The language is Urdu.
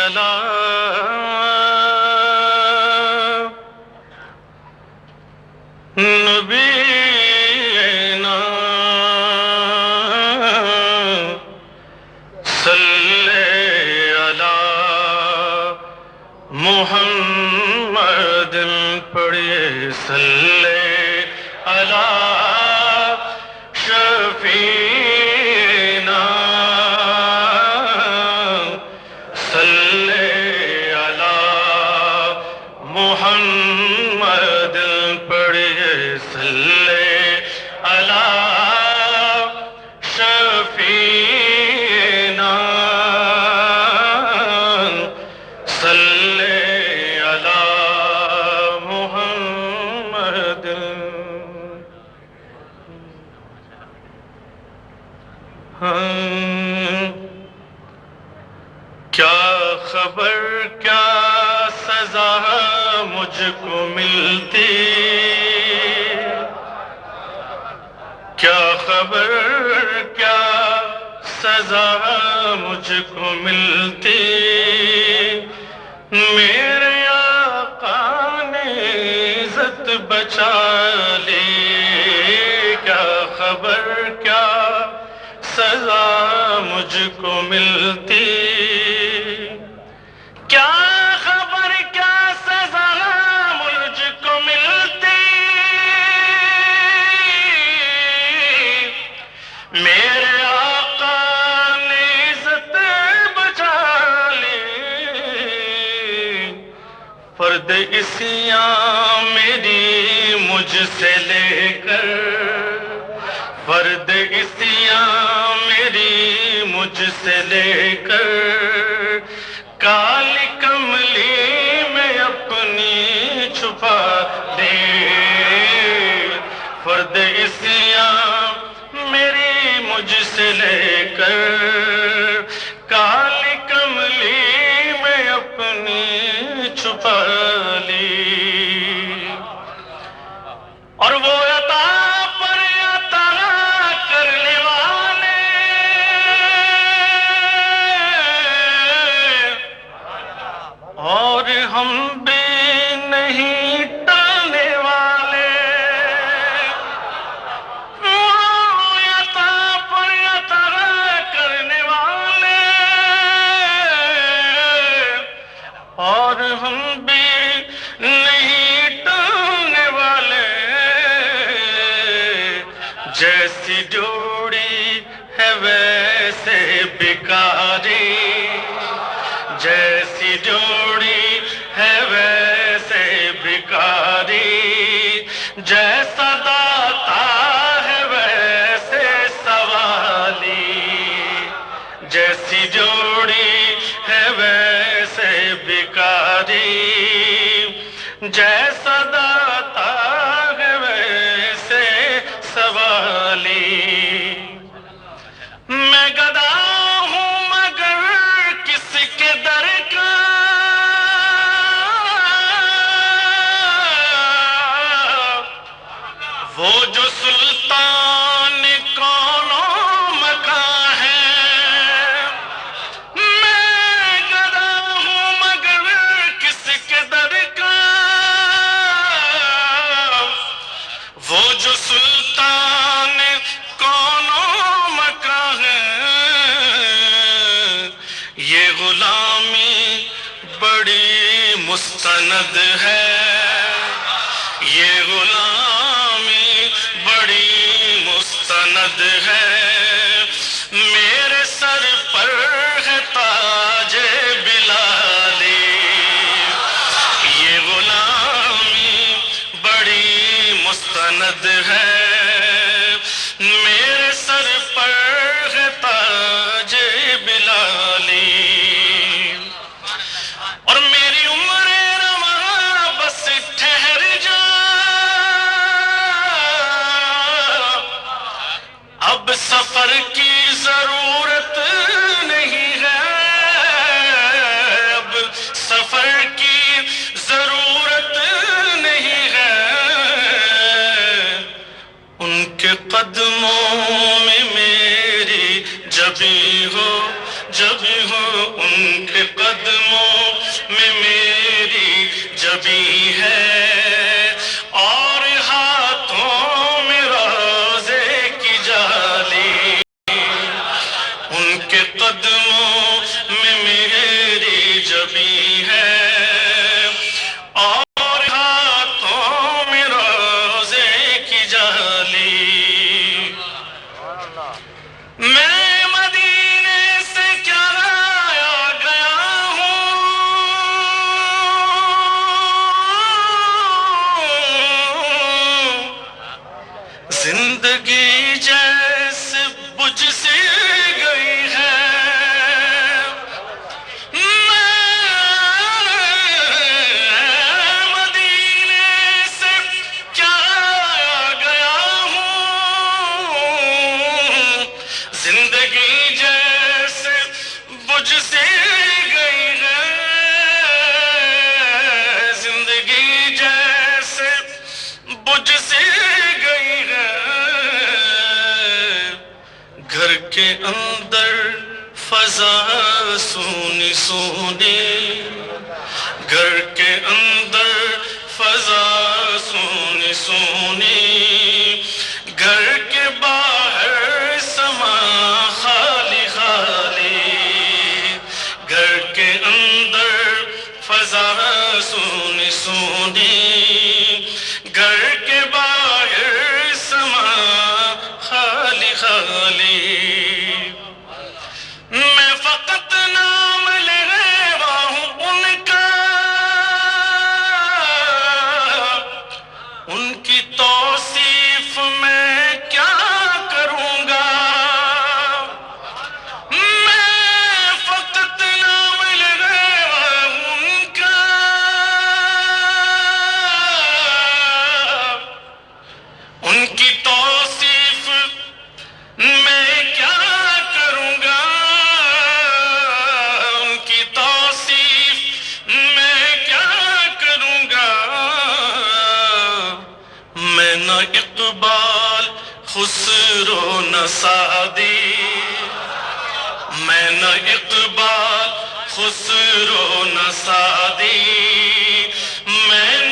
علی نبینا صلی علی محمد پڑھیے صلی علی شفیعنا صلی علی محمد پڑھیے صلی علی شفیعنا صلی علی محمد. کیا خبر کیا سزا مجھ کو ملتی، کیا خبر کیا سزا مجھ کو ملتی، میرے آقا نے عزت بچا لی. کیا خبر کیا سزا مجھ کو ملتی، کیا خبر کیا سزا مجھ کو ملتی، میرے آقا نے عزت بچا لی. فرد عصیاں میری مجھ سے لے کر، فرد عصیاں میری مجھ سے لے کر، کالی کملی میں اپنی چھپا دے. فرد عصیاں میری مجھ سے لے کر، کالی کملی میں اپنی چھپا لی. اور وہ عطا پر عطا کرنے والے، اور ہم بھی نہیں ٹالنے والے. وہ عطا پر عطا کرنے والے، اور ہم بھی نہیں ٹالنے والے. جیسی جوڑی ہے ویسے بیکاری، جیسی جوڑی ہے ویسے بیکاری، جیسا داتا ہے ویسے سوالی. جیسی جوڑی ہے ویسے بیکاری، جیسا داتا ہے ویسے سوالی. میں گدا ہوں مگر کس کے در کا، وہ جو سلطان کونوں مکاں ہے. میں گدا ہوں مگر کس کے در کا، وہ جو سلطان کونوں مکاں ہے. یہ غلامی بڑی مستند ہے، یہ غلامی بڑی مستند ہے. میرے سر پر ہے تاج بلالی، یہ غلامی بڑی مستند ہے. میرے سر پر ہے تاج بلالی. اور میری عمر رواں بس ٹھہر جا، اب سفر کی ضرورت گئی ہے زندگی جیسے بجھ سی گئی ہے گھر کے اندر فضا سونی سونی گھر کے اندر فضا سونی سونی گھر کے باہر سما خالی خالی گھر کے اندر فضا سونی سونی گھر کے باہر سما خالی خالی میں فقط نام لے رہا ہوں ان کا ان کی توصیف میں کیا کروں گا میں فقط نام لے رہا ہوں ان کا ان کی توصیف میں کیا کروں گا ان کی توصیف میں کیا کروں گا میں نہ اقبال خسرو نہ سعدی میں نہ اقبال خسرو نہ سعدی میں